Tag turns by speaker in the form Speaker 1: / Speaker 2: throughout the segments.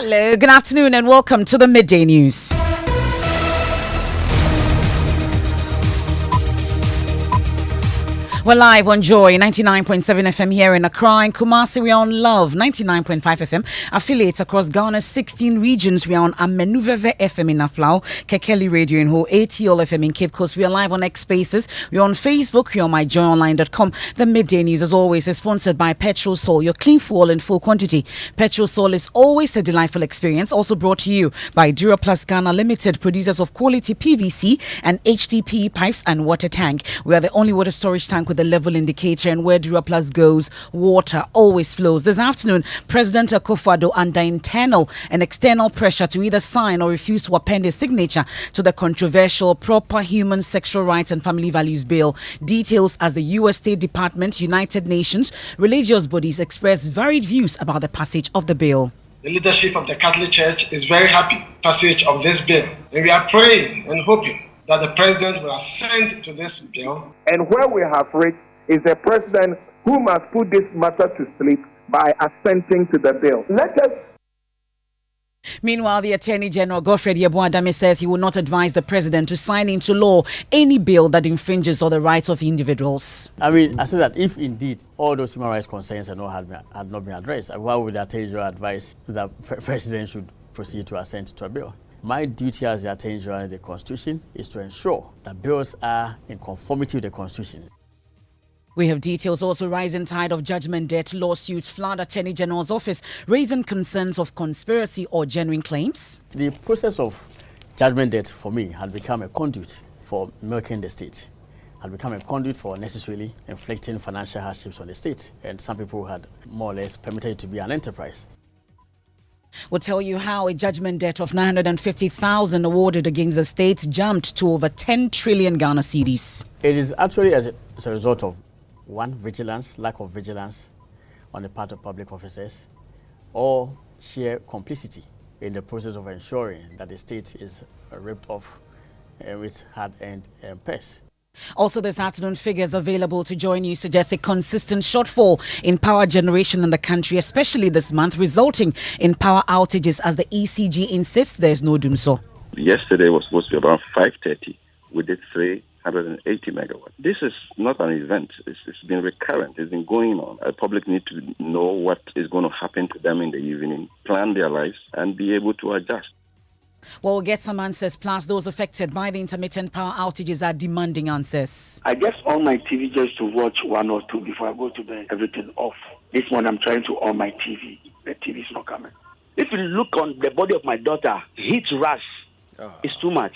Speaker 1: Hello, good afternoon and welcome to the Midday News. We're live on Joy 99.7 FM here in Accra and Kumasi. We are on Love 99.5 FM. Affiliates across Ghana's 16 regions. We are on Amenuveve FM in Apawu, Kekeli Radio in Ho, ATL FM in Cape Coast. We are live on X Spaces. We are on Facebook. We are on myjoyonline.com. The Midday News, as always, is sponsored by Petrol Sol, your clean fuel in full quantity. Petrol Sol is always a delightful experience. Also brought to you by Dura Plus Ghana Limited, producers of quality PVC and HDPE pipes and water tank. We are the only water storage tank with the level indicator, and where Dura Plus goes, water always flows. This afternoon, President Akufo-Addo, under internal and external pressure to either sign or refuse to append his signature to the controversial Proper Human Sexual Rights and Family Values Bill. Details as the U.S. State Department, United Nations, religious bodies express varied views about the passage of the bill.
Speaker 2: The leadership of the Catholic Church is very happy passage of this bill, and we are praying and hoping that the president will assent to this bill.
Speaker 3: And where we have reached is a president who must put this matter to sleep by assenting to the bill. Let us.
Speaker 1: Meanwhile, the Attorney General Godfred Yeboah-Dame says he will not advise the president to sign into law any bill that infringes on the rights of individuals.
Speaker 4: I mean, I said that if indeed all those human rights concerns had not been addressed, why would the Attorney General advise that the president should proceed to assent to a bill? My duty as the Attorney General in the Constitution is to ensure that bills are in conformity with the Constitution.
Speaker 1: We have details. Also, rising tide of judgment debt lawsuits flood Attorney General's office, raising concerns of conspiracy or genuine claims.
Speaker 4: The process of judgment debt for me had become a conduit for milking the state, had become a conduit for necessarily inflicting financial hardships on the state, and some people had more or less permitted it to be an enterprise.
Speaker 1: We'll tell you how a judgment debt of 950,000 awarded against the state jumped to over 10 trillion Ghana cedis.
Speaker 4: It is actually as a result of lack of vigilance on the part of public officers, or sheer complicity in the process of ensuring that the state is ripped off with hard-earned purse.
Speaker 1: Also this afternoon, figures available to join you suggest a consistent shortfall in power generation in the country, especially this month, resulting in power outages as the ECG insists there is no doom so.
Speaker 5: Yesterday was supposed to be around 5:30. We did 380 megawatts. This is not an event. It's been recurrent. It's been going on. The public need to know what is going to happen to them in the evening, plan their lives, and be able to adjust.
Speaker 1: Well, we'll get some answers. Plus, those affected by the intermittent power outages are demanding answers.
Speaker 6: I just on my TV just to watch one or two before I go to bed. Everything off. This one I'm trying to on my TV. The TV is not coming. If you look on the body of my daughter, heat rash is too much.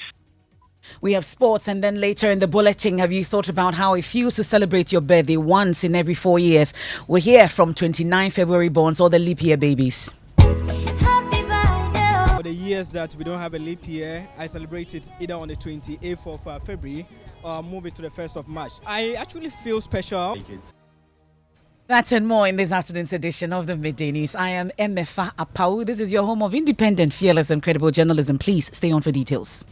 Speaker 1: We have sports, and then later in the bulletin, have you thought about how it feels to celebrate your birthday once in every 4 years? We'll hear from 29 February borns, all the leap year babies.
Speaker 7: For the years that we don't have a leap year, I celebrate it either on the 28th of February or move it to the 1st of March. I actually feel special.
Speaker 1: That and more in this afternoon's edition of the Midday News. I am Emefa Apawu. This is your home of independent, fearless and credible journalism. Please stay on for details.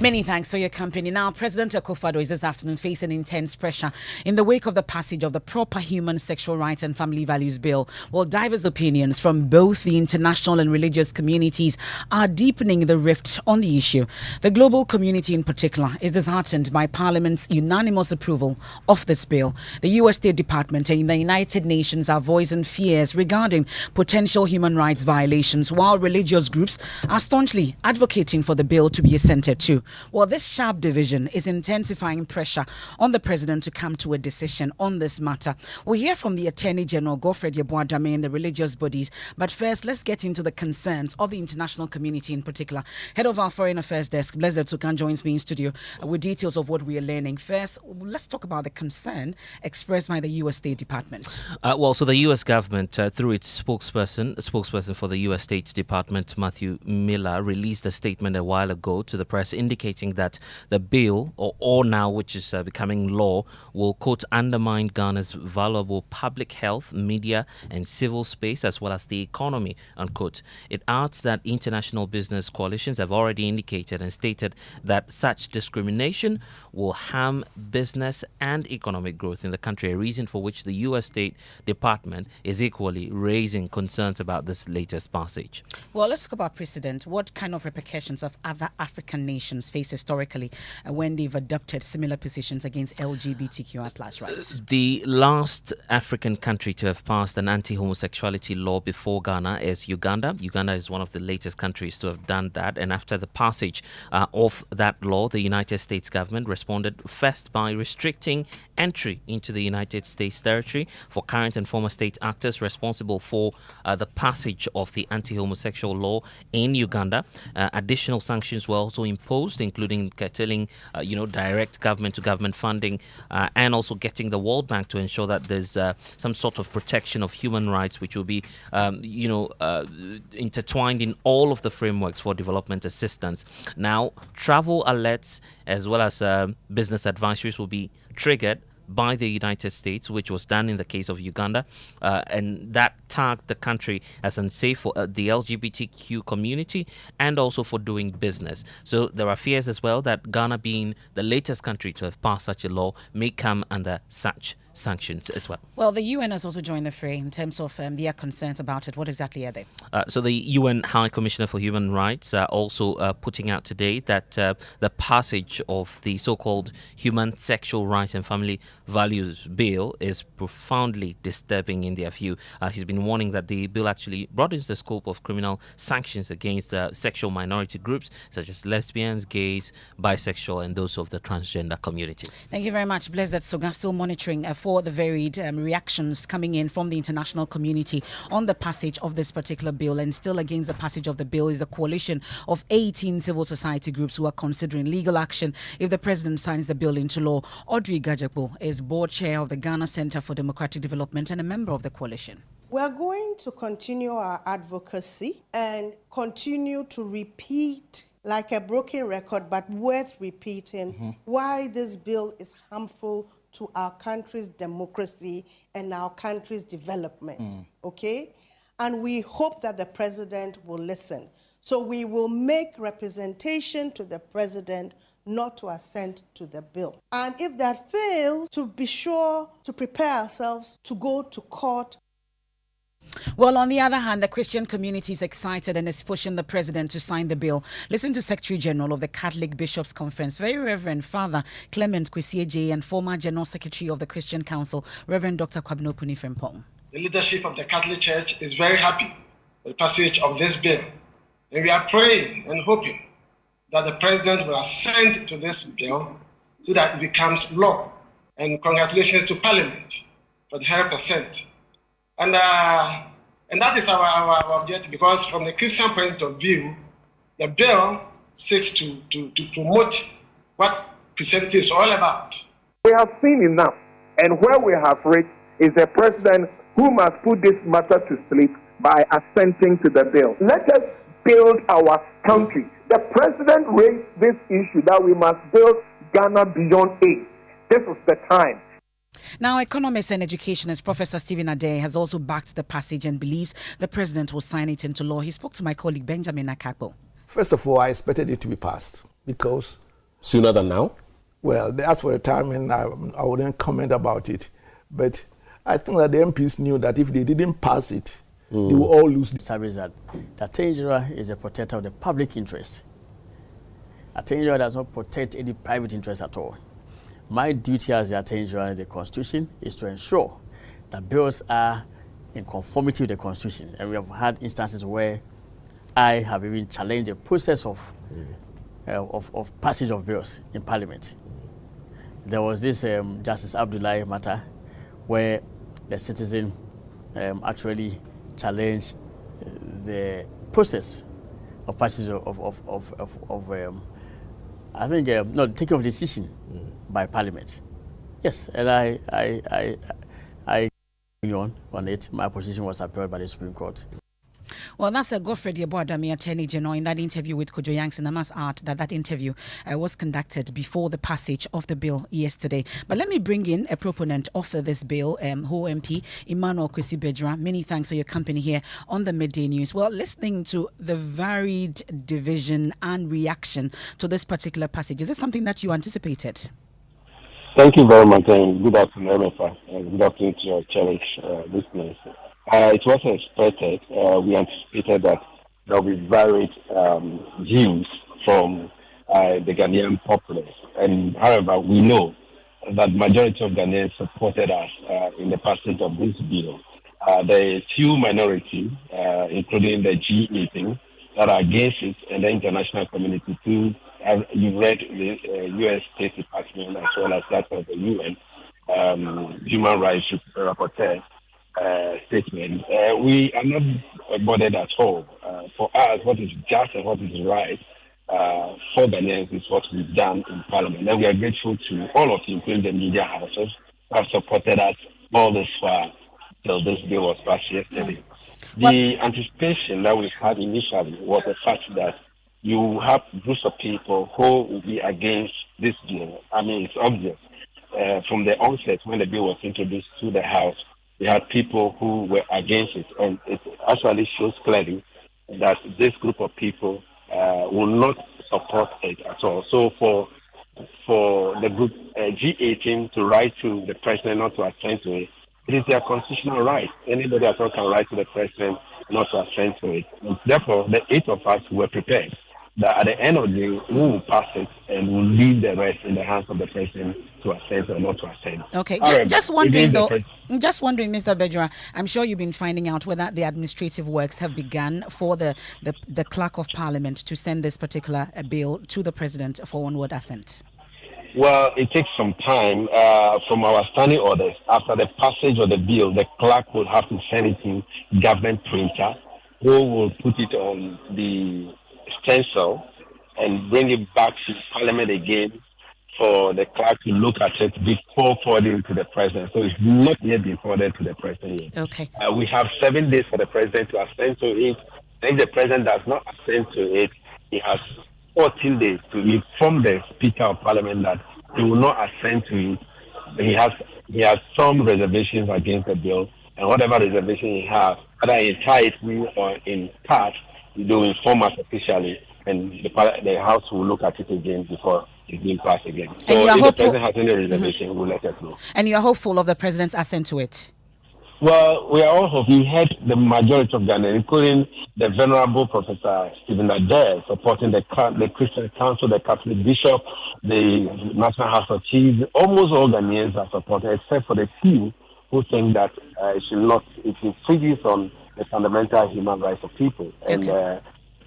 Speaker 1: Many thanks for your company. Now, President Akufo-Addo is this afternoon facing intense pressure in the wake of the passage of the Proper Human Sexual Rights and Family Values Bill. While diverse opinions from both the international and religious communities are deepening the rift on the issue. The global community in particular is disheartened by Parliament's unanimous approval of this bill. The U.S. State Department and the United Nations are voicing fears regarding potential human rights violations, while religious groups are staunchly advocating for the bill to be assented to. Well, this sharp division is intensifying pressure on the president to come to a decision on this matter. We'll hear from the Attorney General Godfred Yeboah-Dame and the religious bodies. But first, let's get into the concerns of the international community in particular. Head of our Foreign Affairs Desk, Blessed Sukan, joins me in studio with details of what we are learning. First, let's talk about the concern expressed by the U.S. State Department.
Speaker 8: So the U.S. government, through its spokesperson for the U.S. State Department, Matthew Miller, released a statement a while ago to the press indicating indicating that the bill, or now which is becoming law, will, quote, undermine Ghana's valuable public health, media and civil space as well as the economy, unquote. It adds that international business coalitions have already indicated and stated that such discrimination will harm business and economic growth in the country, a reason for which the U.S. State Department is equally raising concerns about this latest passage.
Speaker 1: Well, let's talk about precedent. What kind of repercussions have other African nations faced historically when they've adopted similar positions against LGBTQI plus rights?
Speaker 8: The last African country to have passed an anti-homosexuality law before Ghana is Uganda. Uganda is one of the latest countries to have done that. And after the passage of that law, the United States government responded first by restricting entry into the United States territory for current and former state actors responsible for the passage of the anti-homosexual law in Uganda. Additional sanctions were also imposed, including curtailing, direct government-to-government funding, and also getting the World Bank to ensure that there's some sort of protection of human rights, which will be, intertwined in all of the frameworks for development assistance. Now, travel alerts as well as business advisories will be triggered by the United States, which was done in the case of Uganda, and that tagged the country as unsafe for the LGBTQ community and also for doing business. So there are fears as well that Ghana, being the latest country to have passed such a law, may come under such sanctions as well.
Speaker 1: Well, the UN has also joined the fray in terms of their concerns about it. What exactly are they?
Speaker 8: So the UN High Commissioner for Human Rights are also putting out today that the passage of the so-called Human Sexual Rights and Family Values Bill is profoundly disturbing in their view. He's been warning that the bill actually broadens the scope of criminal sanctions against sexual minority groups such as lesbians, gays, bisexual and those of the transgender community.
Speaker 1: Thank you very much, Blessed Soga. Still monitoring for the varied reactions coming in from the international community on the passage of this particular bill. And still against the passage of the bill is a coalition of 18 civil society groups who are considering legal action if the president signs the bill into law. Audrey Gajakpo is board chair of the Ghana Center for Democratic Development and a member of the coalition.
Speaker 9: We're going to continue our advocacy and continue to repeat like a broken record, but worth repeating, why this bill is harmful to our country's democracy and our country's development, okay? And we hope that the president will listen. So we will make representation to the president not to assent to the bill. And if that fails, to be sure to prepare ourselves to go to court.
Speaker 1: Well, on the other hand, the Christian community is excited and is pushing the president to sign the bill. Listen to Secretary General of the Catholic Bishops' Conference, Very Reverend Father Clement Kwesieje, and former General Secretary of the Christian Council, Reverend Dr. Kwabno Punifrempong.
Speaker 2: The leadership of the Catholic Church is very happy with the passage of this bill. And we are praying and hoping that the president will assent to this bill so that it becomes law. And congratulations to Parliament for the 100%. And that is our objective, because from the Christian point of view, the bill seeks to promote what Christianity is all about.
Speaker 3: We have seen enough, and where we have reached is a president who must put this matter to sleep by assenting to the bill. Let us build our country. The president raised this issue that we must build Ghana beyond aid. This is the time.
Speaker 1: Now, economist and educationist Professor Stephen Ade has also backed the passage and believes the president will sign it into law. He spoke to my colleague Benjamin Akakpo.
Speaker 10: First of all, I expected it to be passed because...
Speaker 11: Sooner than now?
Speaker 10: Well, as for the timing, I wouldn't comment about it. But I think that the MPs knew that if they didn't pass it, they will all lose.
Speaker 4: Establish that the Attorney General is a protector of the public interest. Attorney General does not protect any private interest at all. My duty as the Attorney General in the Constitution is to ensure that bills are in conformity with the Constitution. And we have had instances where I have even challenged the process of passage of bills in Parliament. There was this Justice Abdullahi matter where the citizen actually challenged the process of passage I think taking of decision by Parliament. Yes, and I on it. My position was upheld by the Supreme Court.
Speaker 1: Well, that's a Godfrey Yeboadami, Attorney General, in that interview with Kojo Yankson. I must add that interview was conducted before the passage of the bill yesterday. But let me bring in a proponent of this bill, who MP, Emmanuel Kwesi Bejra. Many thanks for your company here on the Midday News. Well, listening to the varied division and reaction to this particular passage, is this something that you anticipated?
Speaker 11: Thank you very much, and good afternoon, Emefa, and good afternoon to your cherished listeners. It was expected. We anticipated that there will be varied views from the Ghanaian populace, and however, we know that majority of Ghanaians supported us in the passage of this bill. There are a few minority, including the G18, that are against it, and the international community too. You've read the U.S. State Department as well as that of the UN Human Rights Rapporteur statement. We are not bothered at all. For us, what is just and what is right for Ghanaians is what we've done in Parliament. And we are grateful to all of you, including the media houses, who have supported us all this far till this bill was passed yesterday. The anticipation that we had initially was the fact that you have groups of people who will be against this bill. I mean, it's obvious. From the onset, when the bill was introduced to the House, we had people who were against it, and it actually shows clearly that this group of people will not support it at all. So for the group G18 to write to the president not to assent to it, it is their constitutional right. Anybody at all can write to the president not to assent to it. And therefore, the 8 of us were prepared that at the end of the day, we will pass it and we'll leave the rest in the hands of the president to assent or not to assent.
Speaker 1: Okay, just wondering though, Mr. Bejra, I'm sure you've been finding out whether the administrative works have begun for the clerk of parliament to send this particular bill to the president for onward assent.
Speaker 11: Well, it takes some time from our standing orders. After the passage of the bill, the clerk will have to send it to government printer, who will put it on the stencil and bring it back to Parliament again for the clerk to look at it before forwarding it to the president. So it's not yet been forwarded to the president yet.
Speaker 1: Okay.
Speaker 11: We have 7 days for the president to assent to it. If the president does not assent to it, he has 14 days to inform the Speaker of Parliament that he will not assent to it. He has some reservations against the bill, and whatever reservation he has, either entirely or in part, they will inform us officially, and the House will look at it again before it's being passed again. So if the president has any reservation, we'll let us know.
Speaker 1: And you are hopeful of the president's assent to it?
Speaker 11: Well, we are all hopeful. We had the majority of Ghana, including the Venerable Professor Stephen Adair, supporting the Christian Council, the Catholic Bishop, the National House of Chiefs. Almost all Ghanaians are supported, except for the few who think that it infringes on the fundamental human rights of people. Okay. And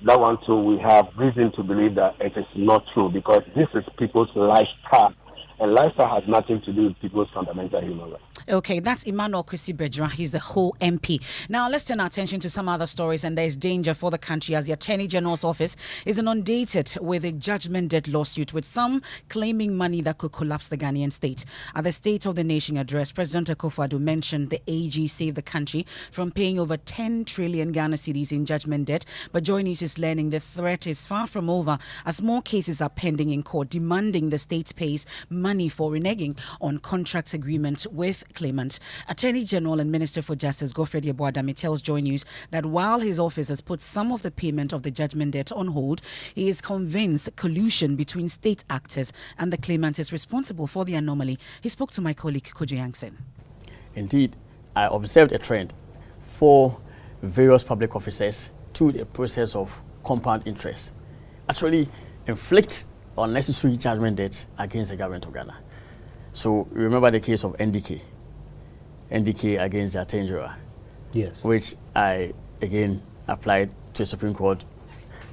Speaker 11: that one too, we have reason to believe that it is not true, because this is people's lifestyle. And lifestyle has nothing to do with people's fundamental human rights.
Speaker 1: Okay, that's Emmanuel Kwesi Bejra. He's the whole MP. Now, let's turn our attention to some other stories, and there's danger for the country as the Attorney General's office is inundated with a judgment debt lawsuit, with some claiming money that could collapse the Ghanaian state. At the State of the Nation address, President Akufo-Addo mentioned the AG saved the country from paying over 10 trillion Ghana cedis in judgment debt, but Joy News is learning the threat is far from over as more cases are pending in court demanding the state pays money for reneging on contract agreement with claimant. Attorney General and Minister for Justice Godfrey Yeboadami tells Joy News that while his office has put some of the payment of the judgment debt on hold, he is convinced collusion between state actors and the claimant is responsible for the anomaly. He spoke to my colleague Kojo Yankson.
Speaker 4: Indeed, I observed a trend for various public officers to the process of compound interest actually inflict unnecessary judgment debts against the government of Ghana. So remember the case of NDK against the Attorney General,
Speaker 12: yes,
Speaker 4: which I again applied to the Supreme Court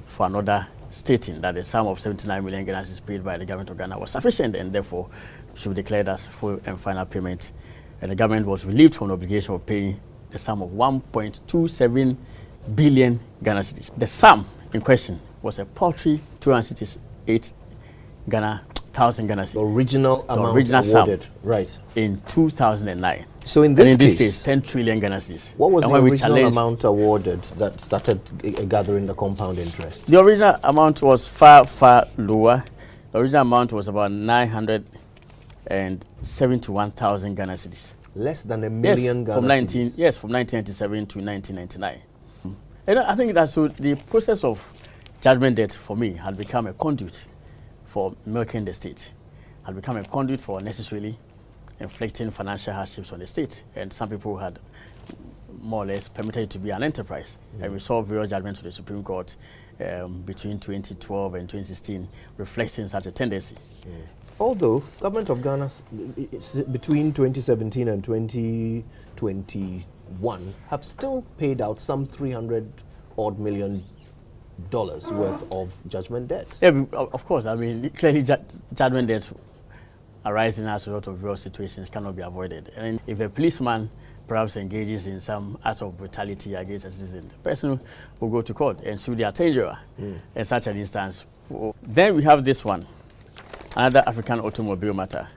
Speaker 4: for another, stating that the sum of 79 million Ghana is paid by the government of Ghana was sufficient and therefore should be declared as full and final payment. And the government was relieved from the obligation of paying the sum of 1.27 billion Ghana cedis. The sum in question was a paltry 268 thousand Ghana cedis.
Speaker 12: The original amount awarded,
Speaker 4: sum,
Speaker 12: right,
Speaker 4: in 2009.
Speaker 12: So in this,
Speaker 4: case, 10 trillion Ghana cedis.
Speaker 12: What was the original amount awarded that started gathering the compound interest?
Speaker 4: The original amount was far, far lower. The original amount was about 971,000 Ghana cedis.
Speaker 12: Less than a million Ghana cedis?
Speaker 4: Yes, from 1997 to 1999. And I think that the process of judgment debt for me had become a conduit for milking the state, had become a conduit for necessarily inflicting financial hardships on the state. And some people had more or less permitted it to be an enterprise. And we saw various judgments of the Supreme Court between 2012 and 2016 reflecting such a tendency.
Speaker 12: Although government of Ghana between 2017 and 2021 have still paid out some $300 odd million worth of judgment debt.
Speaker 4: Yeah, of course. I mean, clearly judgment debts arising as a result of various situations cannot be avoided. And if a policeman perhaps engages in some act of brutality against a citizen, the person will go to court and sue the attorney general in such an instance. Then we have this one, another African automobile matter.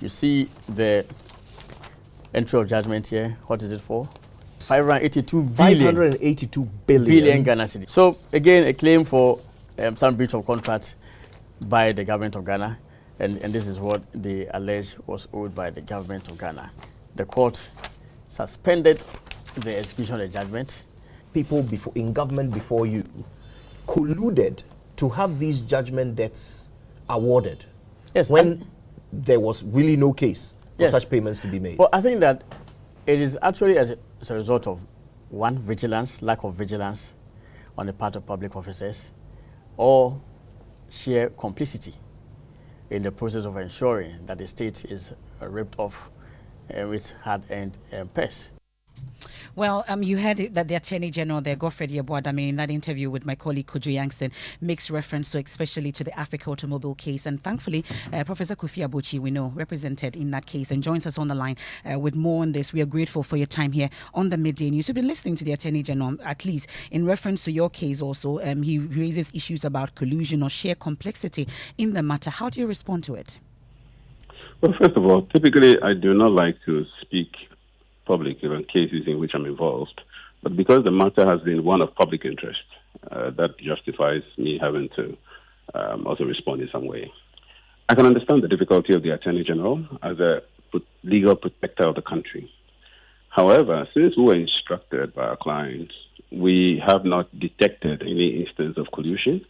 Speaker 4: You see the entry of judgment here. What is it for? 582 billion Ghana cedis. So again, a claim for some breach of contract by the government of Ghana. And this is what they allege was owed by the government of Ghana. The court suspended the execution of the judgment.
Speaker 12: People in government before you colluded to have these judgment debts awarded.
Speaker 4: Yes.
Speaker 12: When there was really no case for such payments to be made.
Speaker 4: Well, I think that it is actually as a result of, one, vigilance, lack of vigilance on the part of public officers, or sheer complicity in the process of ensuring that the state is ripped off with hard-earned purse.
Speaker 1: Well, you heard that the Attorney General there, Godfrey Yeboah-Dame, in that interview with my colleague Kojo Yankson, makes reference to especially to the Africa automobile case. And thankfully, Professor Kofi Abuchi, we know, represented in that case and joins us on the line with more on this. We are grateful for your time here on the Midday News. You've been listening to the Attorney General, at least in reference to your case also. He raises issues about collusion or sheer complexity in the matter. How do you respond to it?
Speaker 13: Well, first of all, typically I do not like to speak publicly on cases in which I'm involved, but because the matter has been one of public interest, that justifies me having to also respond in some way. I can understand the difficulty of the Attorney General as a legal protector of the country. However, since we were instructed by our clients, we have not detected any instance of collusion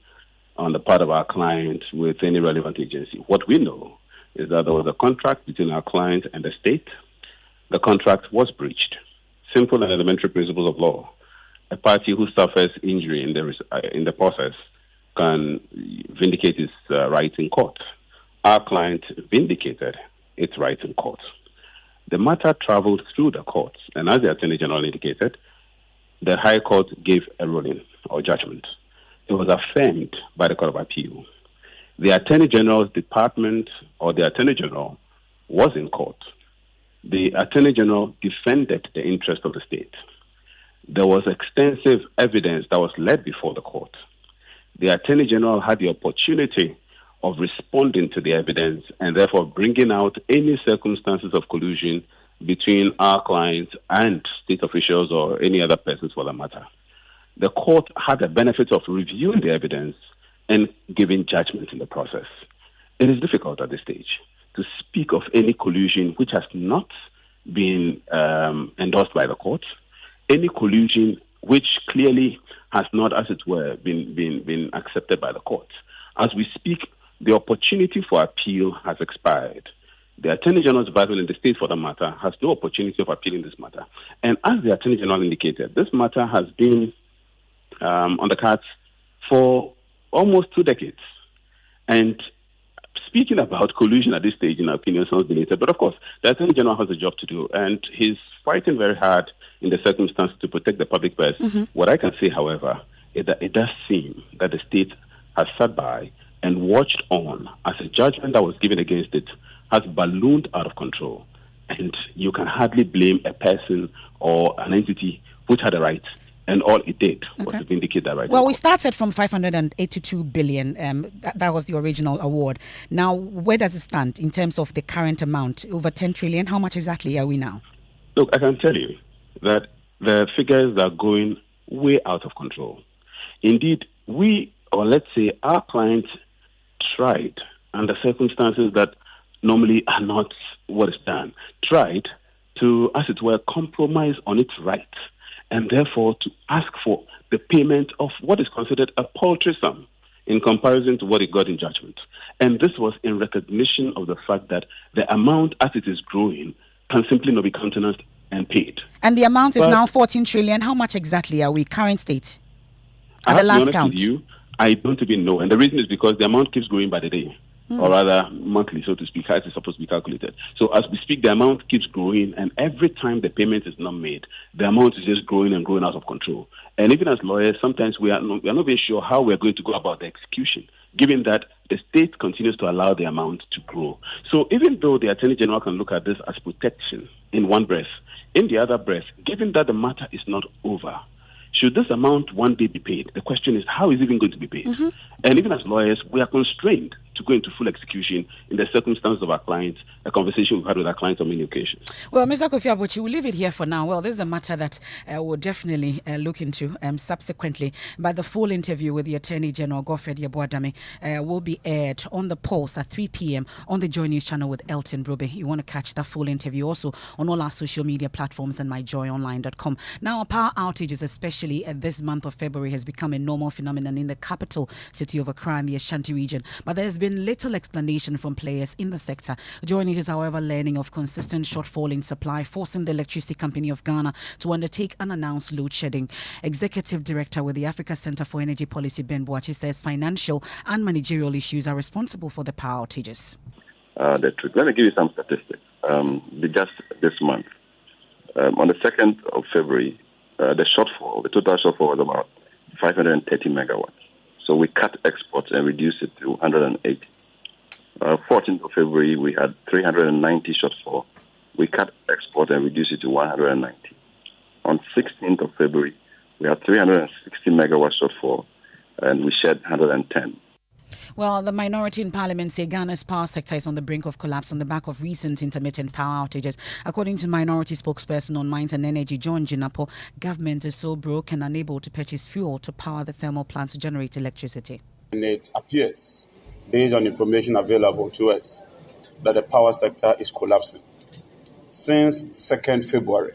Speaker 13: on the part of our client with any relevant agency. What we know is that there was a contract between our client and the state. The contract was breached. Simple and elementary principles of law. A party who suffers injury in the process can vindicate its rights in court. Our client vindicated its rights in court. The matter traveled through the courts, and as the Attorney General indicated, the High Court gave a ruling or judgment. It was affirmed by the Court of Appeal. The Attorney General's department or the Attorney General was in court. The Attorney General defended the interest of the state. There was extensive evidence that was led before the court. The Attorney General had the opportunity of responding to the evidence and therefore bringing out any circumstances of collusion between our clients and state officials or any other persons for the matter. The court had the benefit of reviewing the evidence and giving judgment in the process. It is difficult at this stage to speak of any collusion which has not been endorsed by the court, any collusion which clearly has not, as it were, been accepted by the court. As we speak, the opportunity for appeal has expired. The Attorney General's Department in the state, for the matter, has no opportunity of appealing this matter. And as the Attorney General indicated, this matter has been on the cards for almost 2 decades. And speaking about collusion at this stage, in our opinion, sounds belated. But of course, the Attorney General has a job to do, and he's fighting very hard in the circumstances to protect the public purse. What I can say, however, is that it does seem that the state has sat by and watched on as a judgment that was given against it has ballooned out of control. And you can hardly blame a person or an entity which had a right And all it did was to vindicate that right.
Speaker 1: Well, we started from 582 billion. That was the original award. Now, where does it stand in terms of the current amount? Over 10 trillion? How much exactly are we now?
Speaker 13: Look, I can tell you that the figures are going way out of control. Indeed, let's say our clients tried, under circumstances that normally are not what is done, tried to, as it were, compromise on its rights, and therefore to ask for the payment of what is considered a paltry sum in comparison to what it got in judgment. And this was in recognition of the fact that the amount as it is growing can simply not be countenanced and paid.
Speaker 1: And the amount is now 14 trillion. How much exactly are we current state? At the last count?
Speaker 13: With you, I don't even know. And the reason is because the amount keeps growing by the day. Or rather monthly, so to speak, how it is supposed to be calculated. So as we speak, the amount keeps growing, and every time the payment is not made, the amount is just growing and growing out of control. And even as lawyers, sometimes we are not very sure how we are going to go about the execution, given that the state continues to allow the amount to grow. So even though the Attorney General can look at this as protection in one breath, in the other breath, given that the matter is not over, should this amount one day be paid? The question is, how is it even going to be paid? And even as lawyers, we are constrained to go into full execution in the circumstances of our clients, a conversation we've had with our clients on many occasions.
Speaker 1: Well, Mr. Kofi Abuchi, we'll leave it here for now. Well, this is a matter that we'll definitely look into subsequently. But the full interview with the Attorney General, Godfred Yeboadame, will be aired on the Pulse at 3 p.m. on the Joy News channel with Elton Brobe. You want to catch that full interview also on all our social media platforms and myjoyonline.com. Now, power outages, especially this month of February, has become a normal phenomenon in the capital city of Accra and the Ashanti region. But there's been little explanation from players in the sector. Joy News is, however, learning of consistent shortfall in supply, forcing the Electricity Company of Ghana to undertake unannounced load shedding. Executive Director with the Africa Center for Energy Policy, Ben Boachi, says financial and managerial issues are responsible for the power outages.
Speaker 5: Let me give you some statistics. Just this month, on the 2nd of February, the total shortfall was about 530 megawatts. So we cut exports and reduced it to 180. 14th of February, we had 390 shortfall. We cut export and reduced it to 190. On 16th of February, we had 360 megawatt shortfall, and we shed 110.
Speaker 1: Well, the minority in parliament say Ghana's power sector is on the brink of collapse on the back of recent intermittent power outages. According to minority spokesperson on Mines and Energy, John Jinapo, government is so broke and unable to purchase fuel to power the thermal plants to generate electricity.
Speaker 14: And it appears, based on information available to us, that the power sector is collapsing. Since 2nd February,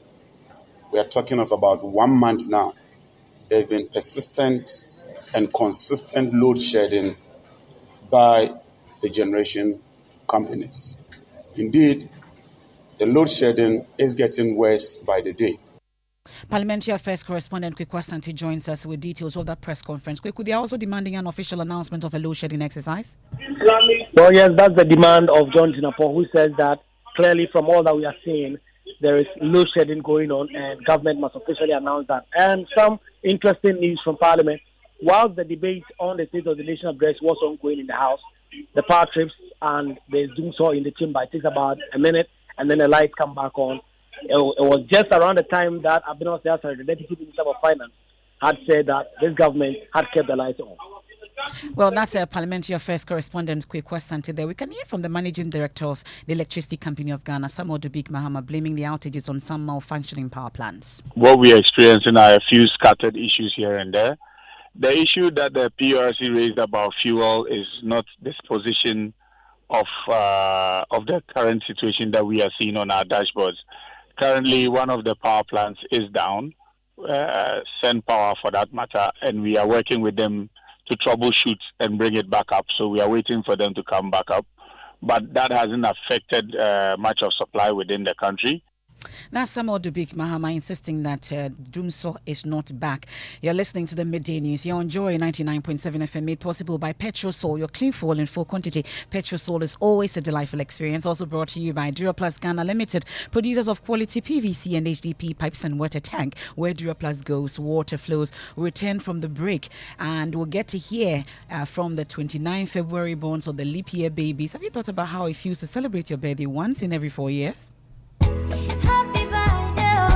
Speaker 14: we are talking of about 1 month now, there have been persistent and consistent load shedding by the generation companies. Indeed, the load shedding is getting worse by the day.
Speaker 1: Parliamentary Affairs correspondent Kwekwa Santi joins us with details of that press conference. Kwekwa, they are also demanding an official announcement of a load shedding exercise.
Speaker 15: Well, yes, that's the demand of John Jinapo, who says that clearly from all that we are seeing, there is load shedding going on and government must officially announce that. And some interesting news from Parliament. Whilst the debate on the State of the Nation address was ongoing in the House, the power trips and the Zoom saw in the chamber, it takes about a minute and then the lights come back on. It was just around the time that Abdul Nasser, the Deputy Minister of Finance, had said that this government had kept the lights on.
Speaker 1: Well, that's a Parliamentary Affairs correspondent, Kwekwa Santi there. We can hear from the Managing Director of the Electricity Company of Ghana, Samuel Dubik Mahama, blaming the outages on some malfunctioning power plants.
Speaker 16: What we are experiencing are a few scattered issues here and there. The issue that the PRC raised about fuel is not this position of the current situation that we are seeing on our dashboards. Currently, one of the power plants is down, Send Power for that matter, and we are working with them to troubleshoot and bring it back up. So we are waiting for them to come back up. But that hasn't affected much of supply within the country.
Speaker 1: That's Samuel Dubik Mahama insisting that Dumso is not back. You're listening to the Midday News. You're on Joy 99.7 FM, made possible by Petrosol, your clean fuel in full quantity. Petrosol is always a delightful experience. Also brought to you by Duraplus Ghana Limited, producers of quality PVC and HDP pipes and water tank. Where Duraplus goes, water flows. We'll return from the break and we'll get to hear from the 29 February borns or the leap year babies. Have you thought about how it feels to celebrate your birthday once in every 4 years?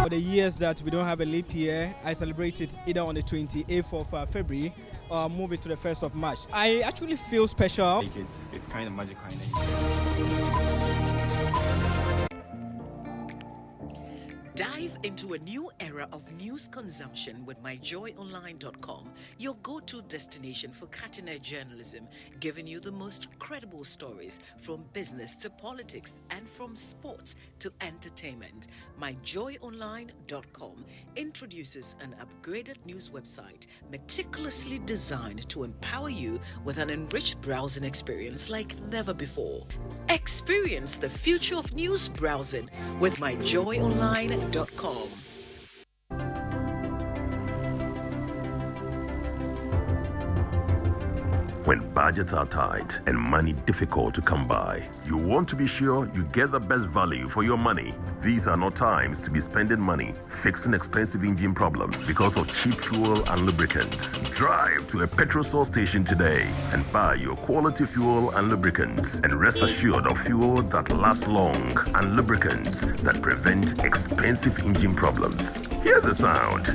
Speaker 7: or the years that we don't have a leap year, I celebrate it either on the 28th of February or move it to the 1st of March. I actually feel special.
Speaker 17: It's kind of magical.
Speaker 18: Dive into a new era of news consumption with myjoyonline.com, your go-to destination for cutting-edge journalism, giving you the most credible stories from business to politics and from sports to entertainment. Myjoyonline.com introduces an upgraded news website meticulously designed to empower you with an enriched browsing experience like never before. Experience the future of news browsing with myjoyonline.com.
Speaker 19: When budgets are tight and money difficult to come by, you want to be sure you get the best value for your money. These are not times to be spending money fixing expensive engine problems because of cheap fuel and lubricants. Drive to a petrol source station today and buy your quality fuel and lubricants, and rest assured of fuel that lasts long and lubricants that prevent expensive engine problems. Hear the sound.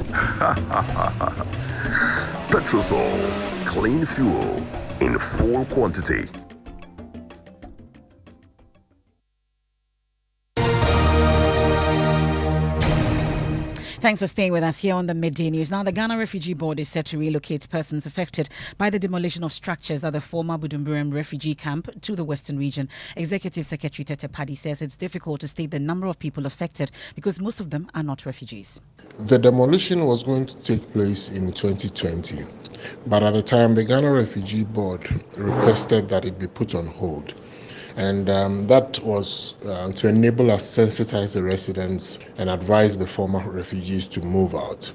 Speaker 19: Petrosol, clean fuel in full quantity.
Speaker 1: Thanks for staying with us here on the Midday News. Now, the Ghana Refugee Board is set to relocate persons affected by the demolition of structures at the former Budumburum refugee camp to the Western region. Executive Secretary Tete Paddy says it's difficult to state the number of people affected because most of them are not refugees.
Speaker 20: The demolition was going to take place in 2020, but at the time, the Ghana Refugee Board requested that it be put on hold. And that was to enable us sensitize the residents and advise the former refugees to move out.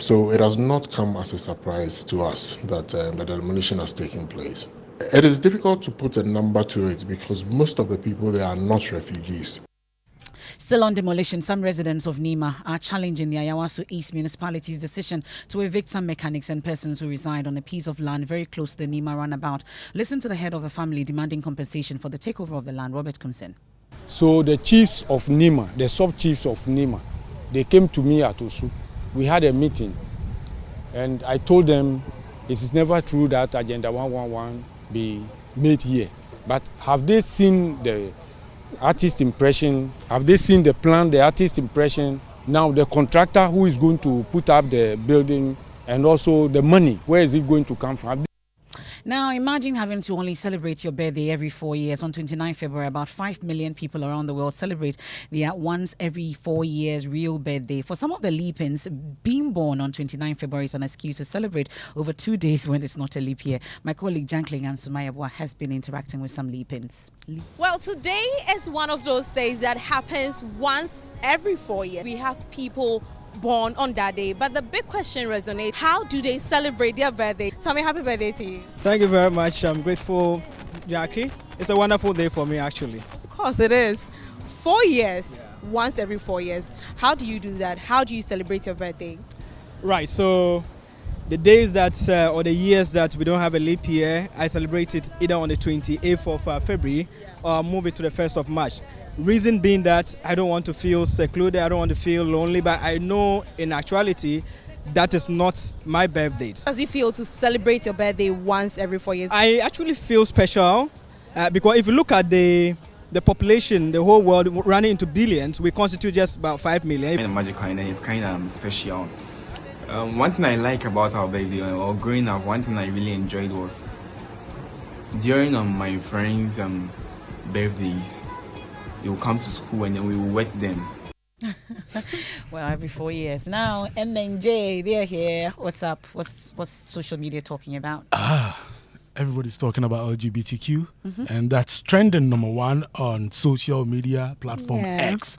Speaker 20: So it has not come as a surprise to us that the demolition has taken place. It is difficult to put a number to it because most of the people there are not refugees.
Speaker 1: Still on demolition, some residents of Nima are challenging the Ayawaso East municipality's decision to evict some mechanics and persons who reside on a piece of land very close to the Nima runabout. Listen to the head of the family demanding compensation for the takeover of the land, Robert Kumsen.
Speaker 21: So the chiefs of Nima, the sub-chiefs of Nima, they came to me at Osu. We had a meeting and I told them it is never true that Agenda 111 be made here. But have they seen the artist impression? Have they seen the plan, the artist impression? Now the contractor who is going to put up the building and also the money, where is it going to come from?
Speaker 1: Now, imagine having to only celebrate your birthday every 4 years. On 29 February, about 5 million people around the world celebrate their once every 4 years real birthday. For some of the Leapins, being born on 29 February is an excuse to celebrate over 2 days when it's not a leap year. My colleague Jankling and Sumayabwa has been interacting with some Leapins.
Speaker 22: Well, today is one of those days that happens once every 4 years. We have people born on that day, but the big question resonates: how do they celebrate their birthday? Sammy, happy birthday to you.
Speaker 7: Thank you very much. I'm grateful, Jackie. It's a wonderful day for me, actually.
Speaker 22: Of course it is. 4 years, once every 4 years. How do you do that? How do you celebrate your birthday?
Speaker 7: Right, so the days that or the years that we don't have a leap year, I celebrate it either on the 28th of February or move it to the 1st of March. Reason being that I don't want to feel secluded, I don't want to feel lonely, but I know in actuality that is not my birthday.
Speaker 22: How does it feel to celebrate your birthday once every 4 years?
Speaker 7: I actually feel special because if you look at the population, the whole world running into billions, we constitute just about 5 million.
Speaker 17: Kind of magical and it's kind of special. One thing I like about our birthday or growing up, one thing I really enjoyed was during my friends' birthdays, they will come to school and then we will wet them.
Speaker 1: Well, every 4 years. Now, MNJ, they're here. What's up? What's social media talking about?
Speaker 23: Everybody's talking about LGBTQ, and that's trending #1 on social media platform X.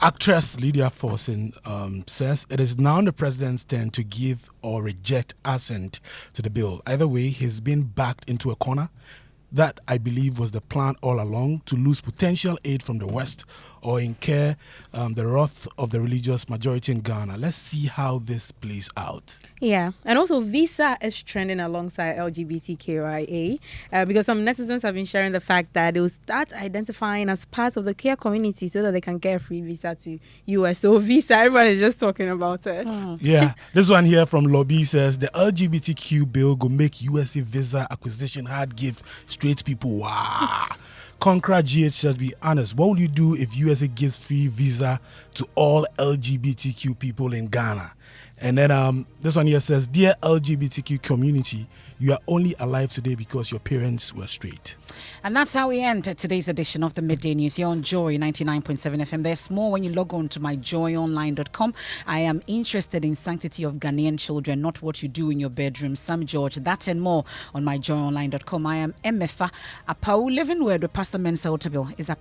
Speaker 23: Actress Lydia Forson says it is now the president's turn to give or reject assent to the bill. Either way, he's been backed into a corner. That, I believe, was the plan all along, to lose potential aid from the West or incur the wrath of the religious majority in Ghana. Let's see how this plays out.
Speaker 6: Yeah, and also visa is trending alongside LGBTQIA because some netizens have been sharing the fact that they will start identifying as part of the queer community so that they can get a free visa to US. So visa, everyone is just talking about it.
Speaker 23: Yeah, this one here from Lobby says the LGBTQ bill will make USA visa acquisition hard give straight people. Wow. Conqueror GH says, be honest, what will you do if USA gives free visa to all LGBTQ people in Ghana? And then this one here says, dear LGBTQ community, you are only alive today because your parents were straight.
Speaker 1: And that's how we end today's edition of the Midday News here on Joy 99.7 FM. There's more when you log on to myjoyonline.com. I am interested in sanctity of Ghanaian children, not what you do in your bedroom. Sam George, that and more on myjoyonline.com. I am Emefa. Apawu Living Word with Pastor Mensa Otabil is up